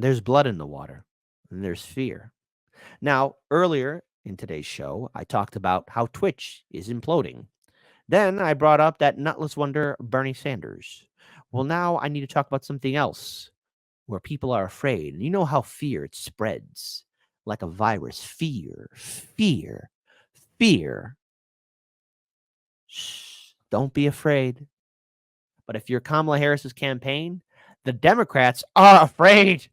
There's blood in the water, and there's fear. Now, earlier in today's show, I talked about how Twitch is imploding. Then I brought up that nutless wonder, Bernie Sanders. Well, now I need to talk about something else where people are afraid. And you know how fear it spreads like a virus. Fear, fear, fear. Shh, don't be afraid. But if you're Kamala Harris's campaign, the Democrats are afraid.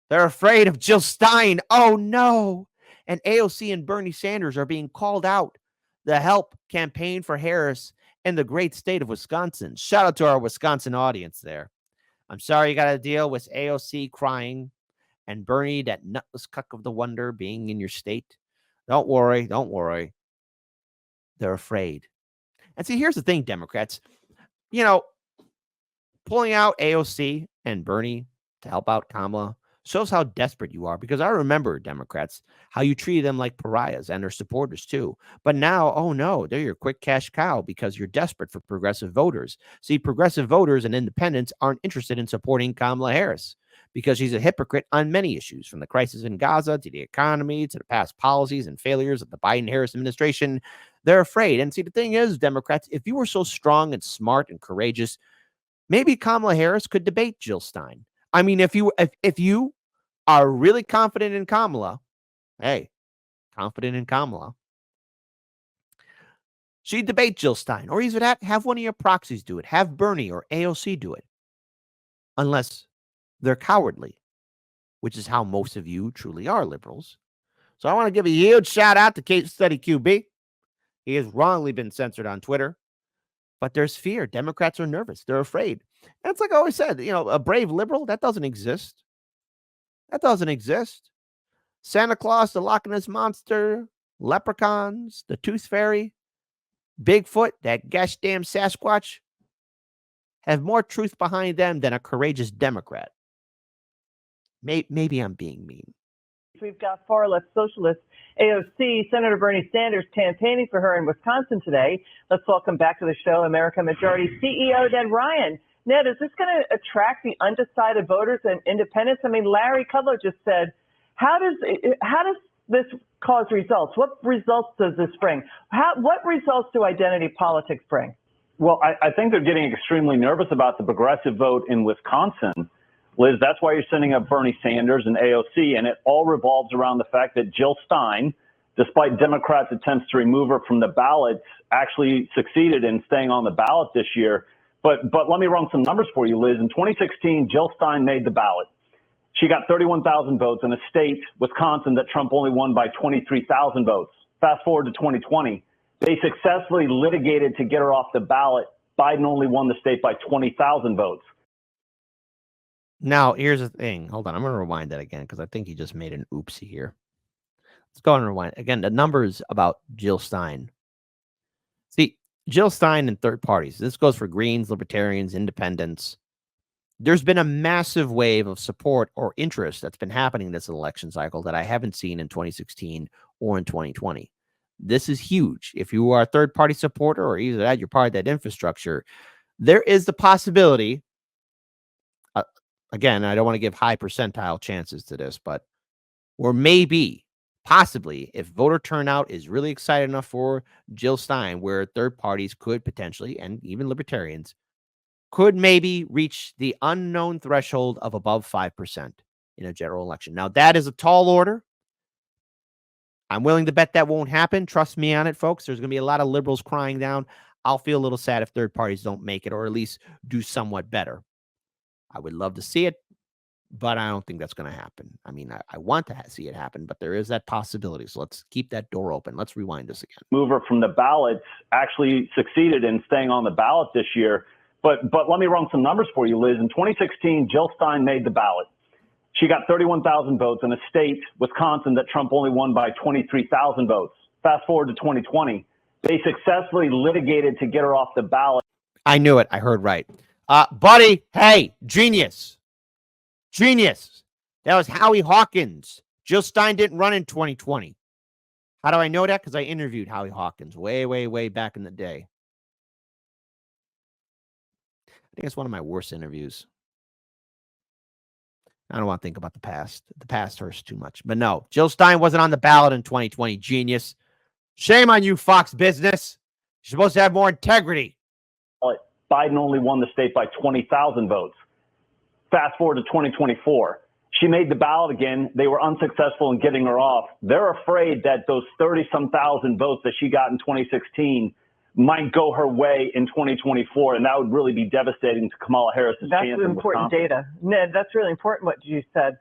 They're afraid of Jill Stein. Oh no. And AOC and Bernie Sanders are being called out to help campaign for Harris in the great state of Wisconsin. Shout out to our Wisconsin audience there. I'm sorry you got to deal with AOC crying and Bernie, that nutless cuck of the wonder, being in your state. Don't worry. Don't worry. They're afraid. And see, here's the thing, Democrats. You know, pulling out AOC and Bernie to help out Kamala shows how desperate you are, because I remember, Democrats, how you treated them like pariahs and their supporters too. But now, oh no, they're your quick cash cow because you're desperate for progressive voters. See, progressive voters and independents aren't interested in supporting Kamala Harris because she's a hypocrite on many issues, from the crisis in Gaza to the economy to the past policies and failures of the Biden-Harris administration. They're afraid. And see, the thing is, Democrats, if you were so strong and smart and courageous, maybe Kamala Harris could debate Jill Stein. I mean, if you are really confident in Kamala, hey, confident in Kamala, she'd debate Jill Stein, or even have one of your proxies do it. Have Bernie or AOC do it, unless they're cowardly, which is how most of you truly are liberals. So I want to give a huge shout out to Case Study QB. He has wrongly been censored on Twitter. But there's fear. Democrats are nervous. They're afraid. And it's like I always said, a brave liberal, that doesn't exist. That doesn't exist. Santa Claus, the Loch Ness Monster, leprechauns, the Tooth Fairy, Bigfoot, that gosh damn Sasquatch, have more truth behind them than a courageous Democrat. Maybe I'm being mean. We've got far left socialist AOC, Senator Bernie Sanders, campaigning for her in Wisconsin today. Let's welcome back to the show America Majority CEO Ned Ryan. Ned, is this going to attract the undecided voters and independents? I mean, Larry Kudlow just said, how does this cause results? What results does this bring? What results do identity politics bring? Well, I think they're getting extremely nervous about the progressive vote in Wisconsin. Liz, that's why you're sending up Bernie Sanders and AOC, and it all revolves around the fact that Jill Stein, despite Democrats' attempts to remove her from the ballots, actually succeeded in staying on the ballot this year. But let me run some numbers for you, Liz. In 2016, Jill Stein made the ballot. She got 31,000 votes in a state, Wisconsin, that Trump only won by 23,000 votes. Fast forward to 2020, they successfully litigated to get her off the ballot. Biden only won the state by 20,000 votes. Now, here's the thing. Hold on. I'm going to rewind that again because I think he just made an oopsie here. Let's go and rewind. Again, the numbers about Jill Stein. See, Jill Stein and third parties. This goes for Greens, Libertarians, Independents. There's been a massive wave of support or interest that's been happening this election cycle that I haven't seen in 2016 or in 2020. This is huge. If you are a third-party supporter or either that, you're part of that infrastructure, there is the possibility. Again, I don't want to give high percentile chances to this, but or maybe, possibly, if voter turnout is really excited enough for Jill Stein, where third parties could potentially, and even libertarians, could maybe reach the unknown threshold of above 5% in a general election. Now, that is a tall order. I'm willing to bet that won't happen. Trust me on it, folks. There's going to be a lot of liberals crying down. I'll feel a little sad if third parties don't make it, or at least do somewhat better. I would love to see it, but I don't think that's going to happen. I mean, I want to see it happen, but there is that possibility. So let's keep that door open. Let's rewind this again. Mover from the ballots actually succeeded in staying on the ballot this year. But let me run some numbers for you, Liz. In 2016, Jill Stein made the ballot. She got 31,000 votes in a state, Wisconsin, that Trump only won by 23,000 votes. Fast forward to 2020, they successfully litigated to get her off the ballot. I knew it. I heard right. Buddy, hey, genius. Genius. That was Howie Hawkins. Jill Stein didn't run in 2020. How do I know that? Because I interviewed Howie Hawkins way, way, way back in the day. I think it's one of my worst interviews. I don't want to think about the past. The past hurts too much. But no, Jill Stein wasn't on the ballot in 2020. Genius. Shame on you, Fox Business. You're supposed to have more integrity. Biden only won the state by 20,000 votes. Fast forward to 2024. She made the ballot again. They were unsuccessful in getting her off. They're afraid that those 30-some thousand votes that she got in 2016 might go her way in 2024, and that would really be devastating to Kamala Harris's chance in Wisconsin. That's important data. Ned, that's really important what you said.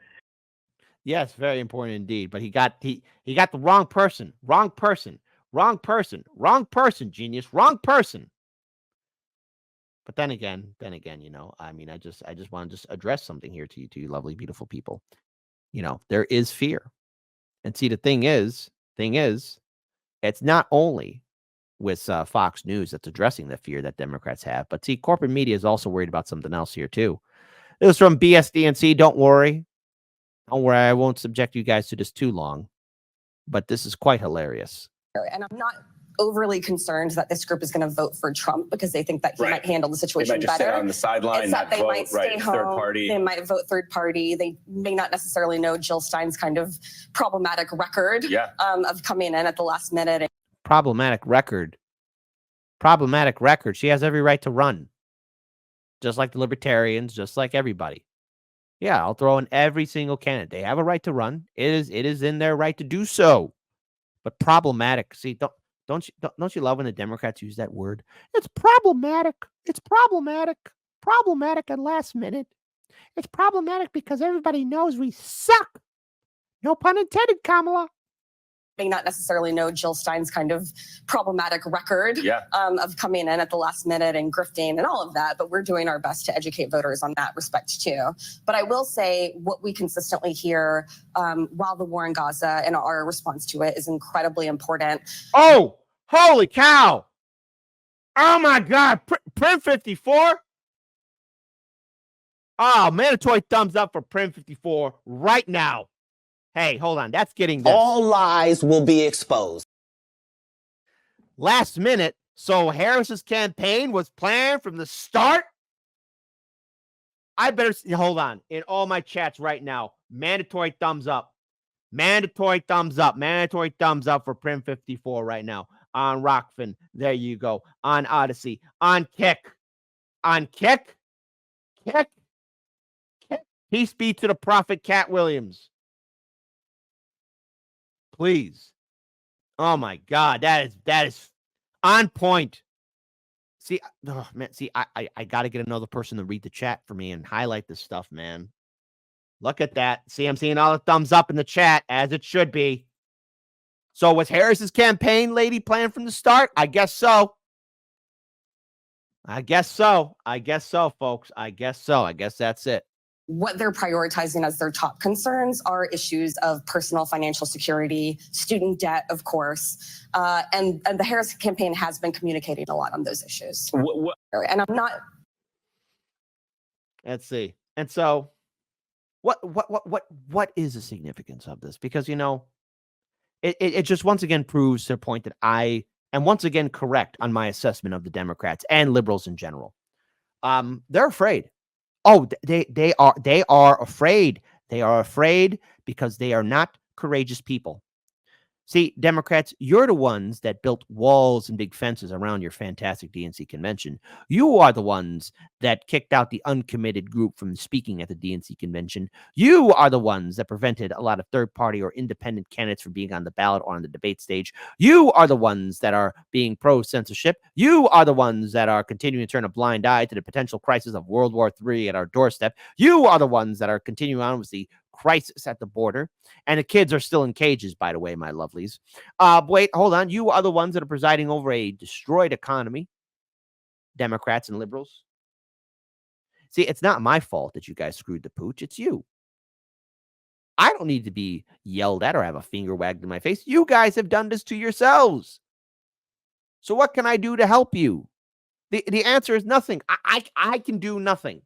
Yes, very important indeed. But he got the wrong person. Wrong person. Wrong person. Wrong person, genius. Wrong person. But then again, you know, I mean, I just want to just address something here to you lovely, beautiful people. You know, there is fear. And see, the thing is, it's not only with Fox News that's addressing the fear that Democrats have, but see, corporate media is also worried about something else here too. This is from BSDNC. Don't worry. I won't subject you guys to this too long, but this is quite hilarious. And I'm not overly concerned that this group is going to vote for Trump because they think that he might handle the situation they might just better. Sit on the sideline, not they vote, might stay home. Third party. They might vote third party. They may not necessarily know Jill Stein's kind of problematic record of coming in at the last minute. Problematic record. She has every right to run. Just like the libertarians, just like everybody. Yeah, I'll throw in every single candidate. They have a right to run. It is in their right to do so. But problematic. See, don't you love when the Democrats use that word? It's problematic. It's problematic. Problematic at last minute. It's problematic because everybody knows we suck. No pun intended, Kamala. May not necessarily know Jill Stein's kind of problematic record of coming in at the last minute and grifting and all of that, but we're doing our best to educate voters on that respect too. But I will say what we consistently hear while the war in Gaza and our response to it is incredibly important. Oh, holy cow. Oh my God. Prim 54. Oh, mandatory thumbs up for Prim 54 right now. Hey, hold on. That's getting this. All lies will be exposed. Last minute. So Harris's campaign was planned from the start. I better hold on. In all my chats right now, mandatory thumbs up. Mandatory thumbs up. Mandatory thumbs up for Prim 54 right now. On Rockfin. There you go. On Odyssey. On Kick. On Kick. Kick. Kick. Peace be to the prophet Cat Williams. Please. Oh my God. That is on point. See, oh man, I gotta get another person to read the chat for me and highlight this stuff, man. Look at that. See, I'm seeing all the thumbs up in the chat, as it should be. So was Harris's campaign lady planned from the start? I guess so. I guess so, folks. I guess so. I guess that's it. What they're prioritizing as their top concerns are issues of personal financial security, student debt, of course. And the Harris campaign has been communicating a lot on those issues. And I'm not. Let's see. And so what is the significance of this? Because, you know, it just once again proves to the point that I am once again correct on my assessment of the Democrats and liberals in general. They're afraid. Oh, they are afraid. They are afraid because they are not courageous people. See, Democrats, you're the ones that built walls and big fences around your fantastic DNC convention. You are the ones that kicked out the uncommitted group from speaking at the DNC convention. You are the ones that prevented a lot of third-party or independent candidates from being on the ballot or on the debate stage. You are the ones that are being pro-censorship. You are the ones that are continuing to turn a blind eye to the potential crisis of World War III at our doorstep. You are the ones that are continuing on with the crisis at the border, and the kids are still in cages, by the way, my lovelies. Wait, hold on. You are the ones that are presiding over a destroyed economy, Democrats and liberals. See, it's not my fault that you guys screwed the pooch. It's you. I don't need to be yelled at or have a finger wagged in my face. You guys have done this to yourselves. So what can I do to help you? The answer is nothing. I can do nothing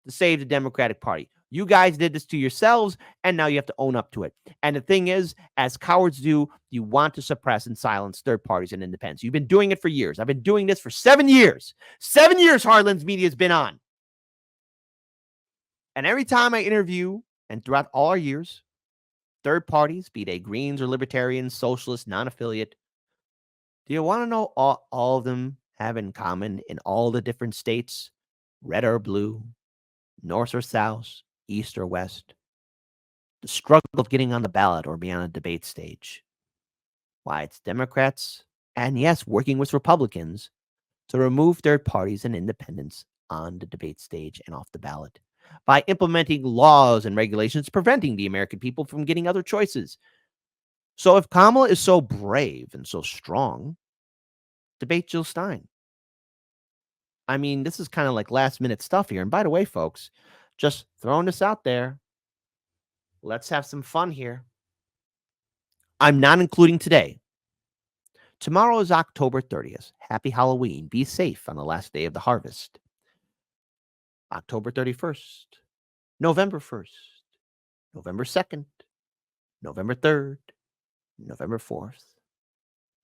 to save the Democratic Party. You guys did this to yourselves, and now you have to own up to it. And the thing is, as cowards do, you want to suppress and silence third parties and independents. You've been doing it for years. I've been doing this for 7 years. 7 years Harlan's Media has been on. And every time I interview And throughout all our years, third parties, be they Greens or Libertarians, Socialists, non-affiliate, do you want to know all of them have in common in all the different states, red or blue, north or south, east or west? The struggle of getting on the ballot or be on a debate stage. Why, it's Democrats and, yes, working with Republicans to remove third parties and independents on the debate stage and off the ballot by implementing laws and regulations preventing the American people from getting other choices. So if Kamala is so brave and so strong, debate Jill Stein. I mean, this is kind of like last minute stuff here. And by the way, folks, just throwing this out there, let's have some fun here. I'm not including today. Tomorrow is October 30th. Happy Halloween. Be safe on the last day of the harvest. October 31st, November 1st, November 2nd, November 3rd, November 4th.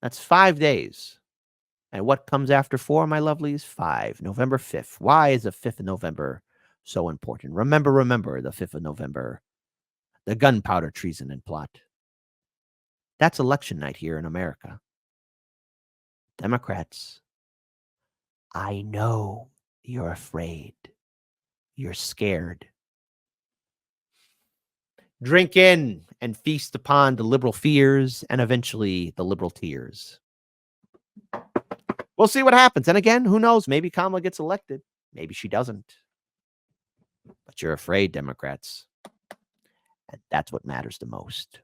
That's 5 days. And what comes after 4, my lovelies? 5. November 5th. Why is the 5th of November so important? Remember the 5th of November, the gunpowder treason and plot. That's election night here in America. Democrats, I know you're afraid. You're scared. Drink in and feast upon the liberal fears and eventually the liberal tears. We'll see what happens. And again, who knows? Maybe Kamala gets elected. Maybe she doesn't. But you're afraid, Democrats. And that's what matters the most.